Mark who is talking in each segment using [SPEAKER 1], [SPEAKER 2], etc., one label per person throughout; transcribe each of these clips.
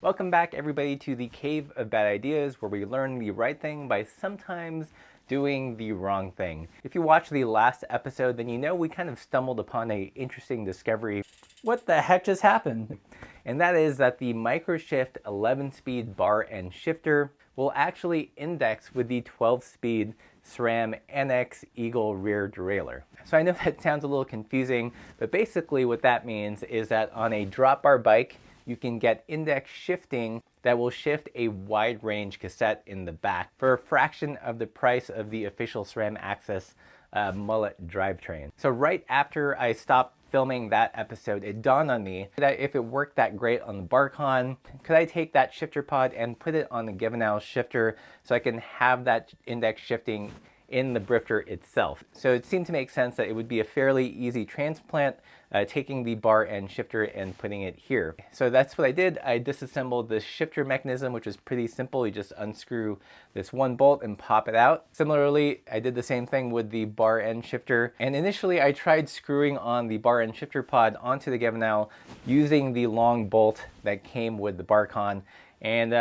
[SPEAKER 1] Welcome back everybody to the Cave of Bad Ideas, where we learn the right thing by sometimes doing the wrong thing. If you watched the last episode, then you know we kind of stumbled upon an interesting discovery.
[SPEAKER 2] What the heck just happened?
[SPEAKER 1] And that is that the Microshift 11-speed bar and shifter will actually index with the 12-speed SRAM NX Eagle rear derailleur. So I know that sounds a little confusing, but basically what that means is that on a drop bar bike, you can get index shifting that will shift a wide range cassette in the back for a fraction of the price of the official SRAM Access mullet drivetrain. So right after I stopped filming that episode, it dawned on me that if it worked that great on the Barcon, could I take that shifter pod and put it on the Givenel shifter so I can have that index shifting in the drifter itself. So it seemed to make sense that it would be a fairly easy transplant, taking the bar and shifter and putting it here. So that's what I did. I disassembled the shifter mechanism, which is pretty simple. You just unscrew this one bolt and pop it out. Similarly, I did the same thing with the bar end shifter. And initially I tried screwing on the bar end shifter pod onto the Givenel using the long bolt that came with the Barcon. And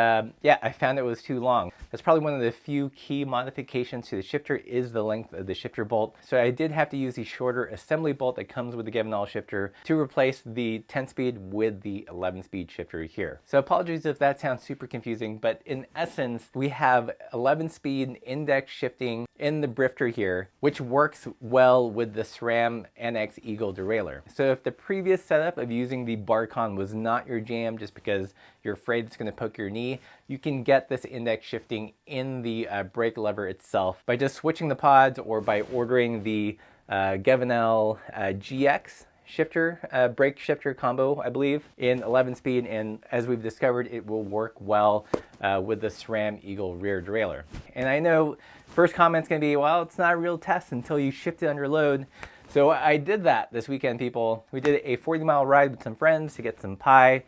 [SPEAKER 1] yeah, I found it was too long. That's probably one of the few key modifications to the shifter is the length of the shifter bolt. So I did have to use the shorter assembly bolt that comes with the Givenel shifter to replace the 10-speed with the 11-speed shifter here. So apologies if that sounds super confusing, but in essence, we have 11-speed index shifting in the drifter here, which works well with the SRAM NX Eagle derailleur. So if the previous setup of using the Barcon was not your jam just because you're afraid it's going to poke your knee, you can get this index shifting in the brake lever itself by just switching the pods or by ordering the Givenel GX shifter, brake shifter combo, I believe, in 11-speed, and as we've discovered, it will work well with the SRAM Eagle rear derailleur. And I know first comment's gonna be, well, it's not a real test until you shift it under load. So I did that this weekend, people. We did a 40-mile ride with some friends to get some pie.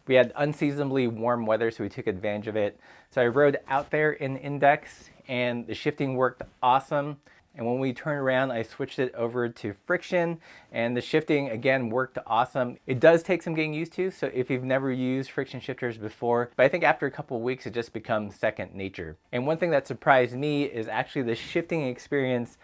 [SPEAKER 1] We had unseasonably warm weather, so we took advantage of it. So I rode out there in index, and the shifting worked awesome. And when we turned around, I switched it over to friction, and the shifting again worked awesome. It does take some getting used to, so if you've never used friction shifters before, but I think after a couple of weeks, it just becomes second nature. And one thing that surprised me is actually the shifting experience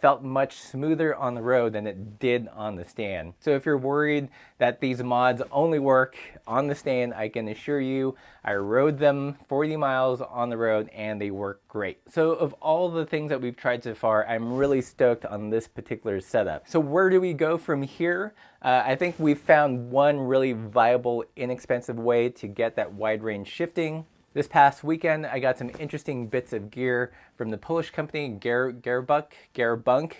[SPEAKER 1] felt much smoother on the road than it did on the stand. So if you're worried that these mods only work on the stand, I can assure you, I rode them 40 miles on the road and they work great. So of all the things that we've tried so far, I'm really stoked on this particular setup. So where do we go from here? I think we've found one really viable, inexpensive way to get that wide range shifting. This past weekend, I got some interesting bits of gear from the Polish company Gearbunk,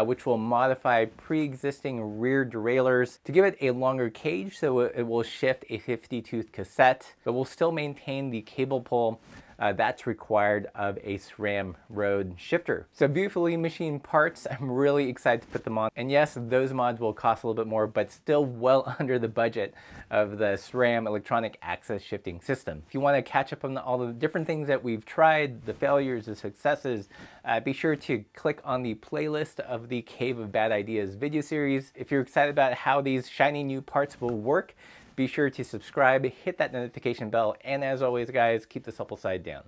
[SPEAKER 1] which will modify pre-existing rear derailleurs to give it a longer cage so it will shift a 50-tooth cassette, but will still maintain the cable pull that's required of a SRAM road shifter. So beautifully machined parts. I'm really excited to put them on. And yes, those mods will cost a little bit more, but still well under the budget of the SRAM electronic access shifting system. If you want to catch up on all the different things that we've tried, the failures, the successes, be sure to click on the playlist of the Cave of Bad Ideas video series. If you're excited about how these shiny new parts will work, be sure to subscribe, hit that notification bell, and as always, guys, keep the supple side down.